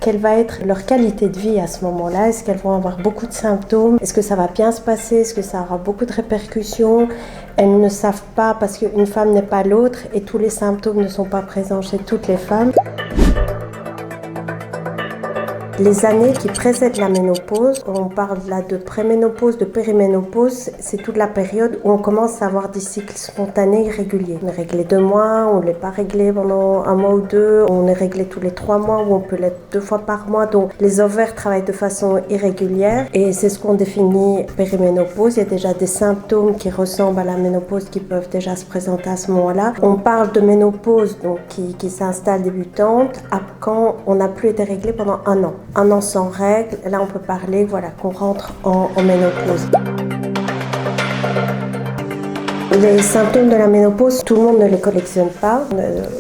Quelle va être leur qualité de vie à ce moment-là? Est-ce qu'elles vont avoir beaucoup de symptômes? Est-ce que ça va bien se passer? Est-ce que ça aura beaucoup de répercussions? Elles ne savent pas parce qu'une femme n'est pas l'autre et tous les symptômes ne sont pas présents chez toutes les femmes. Les années qui précèdent la ménopause, on parle là de préménopause, de périménopause, c'est toute la période où on commence à avoir des cycles spontanés irréguliers. On est réglé 2 mois, on ne l'est pas réglé pendant 1 mois ou 2, on est réglé tous les 3 mois ou on peut l'être 2 fois par mois. Donc les ovaires travaillent de façon irrégulière et c'est ce qu'on définit périménopause. Il y a déjà des symptômes qui ressemblent à la ménopause qui peuvent déjà se présenter à ce moment-là. On parle de ménopause donc, qui s'installe débutante quand on n'a plus été réglé pendant 1 an. 1 an sans règles, là on peut parler qu'on rentre en ménopause. Les symptômes de la ménopause, tout le monde ne les collectionne pas,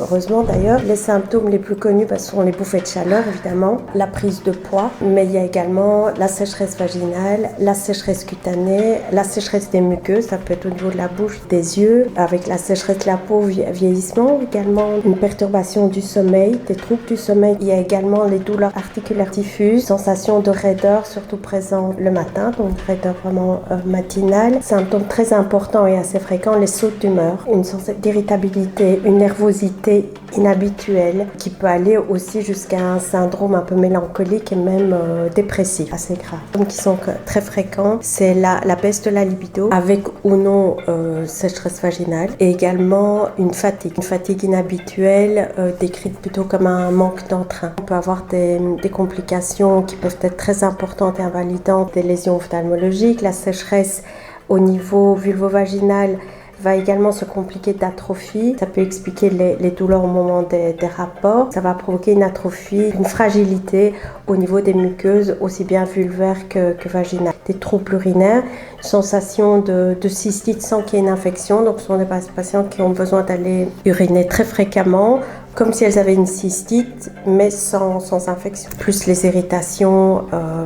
heureusement d'ailleurs. Les symptômes les plus connus sont les bouffées de chaleur évidemment, la prise de poids, mais il y a également la sécheresse vaginale, la sécheresse cutanée, la sécheresse des muqueuses, ça peut être au niveau de la bouche, des yeux, avec la sécheresse de la peau, vieillissement, également une perturbation du sommeil, des troubles du sommeil. Il y a également les douleurs articulaires diffuses, sensation de raideur, surtout présente le matin, donc raideur vraiment matinale. Symptôme très important et assez fréquent, les sautes d'humeur, une sensation d'irritabilité, une nervosité inhabituelle qui peut aller aussi jusqu'à un syndrome un peu mélancolique et même dépressif, assez grave. Donc qui sont très fréquents, c'est la baisse de la libido avec ou non sécheresse vaginale et également une fatigue inhabituelle décrite plutôt comme un manque d'entrain. On peut avoir des complications qui peuvent être très importantes et invalidantes, des lésions ophtalmologiques, la sécheresse au niveau vulvovaginal va également se compliquer d'atrophie. Ça peut expliquer les douleurs au moment des rapports. Ça va provoquer une atrophie, une fragilité au niveau des muqueuses, aussi bien vulvaires que vaginales. Des troubles urinaires, une sensation de cystite sans qu'il y ait une infection. Donc ce sont des patients qui ont besoin d'aller uriner très fréquemment, comme si elles avaient une cystite, mais sans infection. Plus les irritations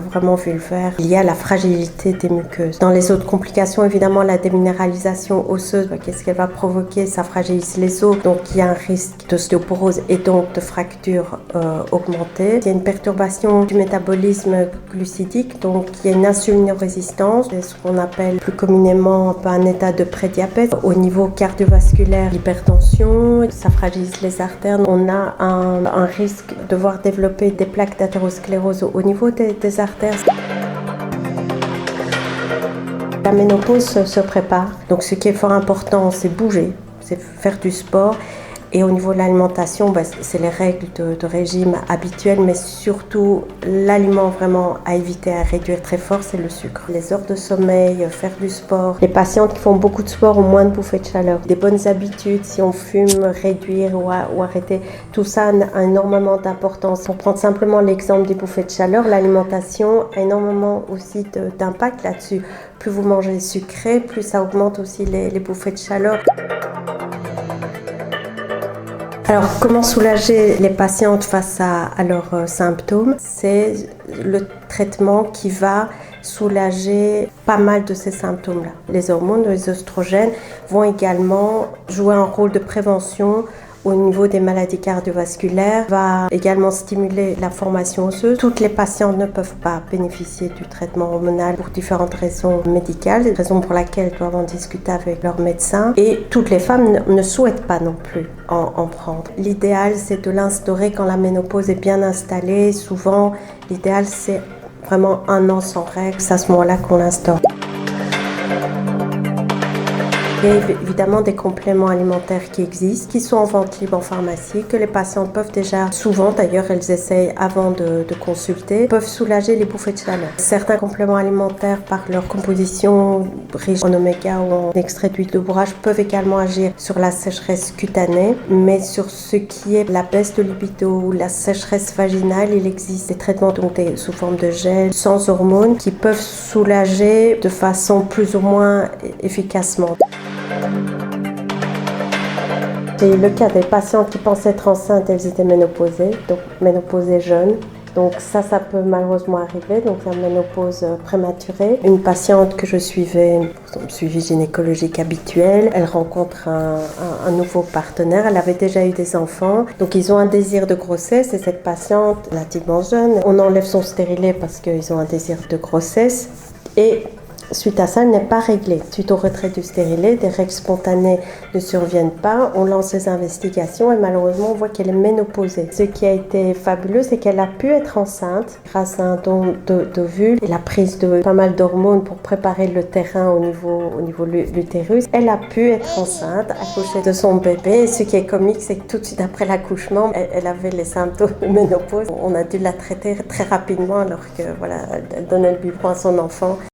vraiment vulvaires liées à la fragilité des muqueuses. Dans les autres complications, évidemment, la déminéralisation osseuse, qu'est-ce qu'elle va provoquer? Ça fragilise les os, donc il y a un risque d'ostéoporose et donc de fracture augmentée. Il y a une perturbation du métabolisme glucidique, donc il y a une insulinorésistance, c'est ce qu'on appelle plus communément un état de prédiabète. Au niveau cardiovasculaire, l'hypertension, ça fragilise les artères. On a un risque de voir développer des plaques d'athérosclérose au niveau des artères. La ménopause se prépare, donc ce qui est fort important, c'est bouger, c'est faire du sport. Et au niveau de l'alimentation, c'est les règles de régime habituelles, mais surtout l'aliment vraiment à éviter, à réduire très fort, c'est le sucre. Les heures de sommeil, faire du sport. Les patientes qui font beaucoup de sport ont moins de bouffées de chaleur. Des bonnes habitudes, si on fume, réduire ou arrêter, tout ça a énormément d'importance. Pour prendre simplement l'exemple des bouffées de chaleur, l'alimentation a énormément aussi d'impact là-dessus. Plus vous mangez sucré, plus ça augmente aussi les bouffées de chaleur. Alors, comment soulager les patientes face à leurs symptômes? C'est le traitement qui va soulager pas mal de ces symptômes-là. Les hormones, les oestrogènes vont également jouer un rôle de prévention au niveau des maladies cardiovasculaires, va également stimuler la formation osseuse. Toutes les patientes ne peuvent pas bénéficier du traitement hormonal pour différentes raisons médicales, raisons pour lesquelles elles doivent en discuter avec leur médecin. Et toutes les femmes ne souhaitent pas non plus en prendre. L'idéal, c'est de l'instaurer quand la ménopause est bien installée. Souvent, l'idéal, c'est vraiment 1 an sans règles. C'est à ce moment-là qu'on l'instaure. Il y a évidemment des compléments alimentaires qui existent, qui sont en vente libre en pharmacie, que les patientes peuvent déjà, souvent d'ailleurs elles essayent avant de consulter, peuvent soulager les bouffées de chaleur. Certains compléments alimentaires par leur composition riche en oméga ou en extrait d'huile de bourrage peuvent également agir sur la sécheresse cutanée, mais sur ce qui est la baisse de libido ou la sécheresse vaginale, il existe des traitements donc sous forme de gel, sans hormones, qui peuvent soulager de façon plus ou moins efficacement. J'ai eu le cas des patientes qui pensaient être enceintes, elles étaient ménopausées, donc ménopausées jeunes. Donc ça peut malheureusement arriver, donc la ménopause prématurée. Une patiente que je suivais pour son suivi gynécologique habituel, elle rencontre un nouveau partenaire, elle avait déjà eu des enfants, donc ils ont un désir de grossesse et cette patiente, relativement jeune, on enlève son stérilet parce qu'ils ont un désir de grossesse et suite à ça, elle n'est pas réglée. Suite au retrait du stérilet, des règles spontanées ne surviennent pas. On lance les investigations et malheureusement, on voit qu'elle est ménopausée. Ce qui a été fabuleux, c'est qu'elle a pu être enceinte grâce à un don d'ovules et la prise de pas mal d'hormones pour préparer le terrain au niveau de l'utérus. Elle a pu être enceinte, accoucher de son bébé. Et ce qui est comique, c'est que tout de suite après l'accouchement, elle avait les symptômes de ménopause. On a dû la traiter très rapidement alors que elle donnait le biberon à son enfant.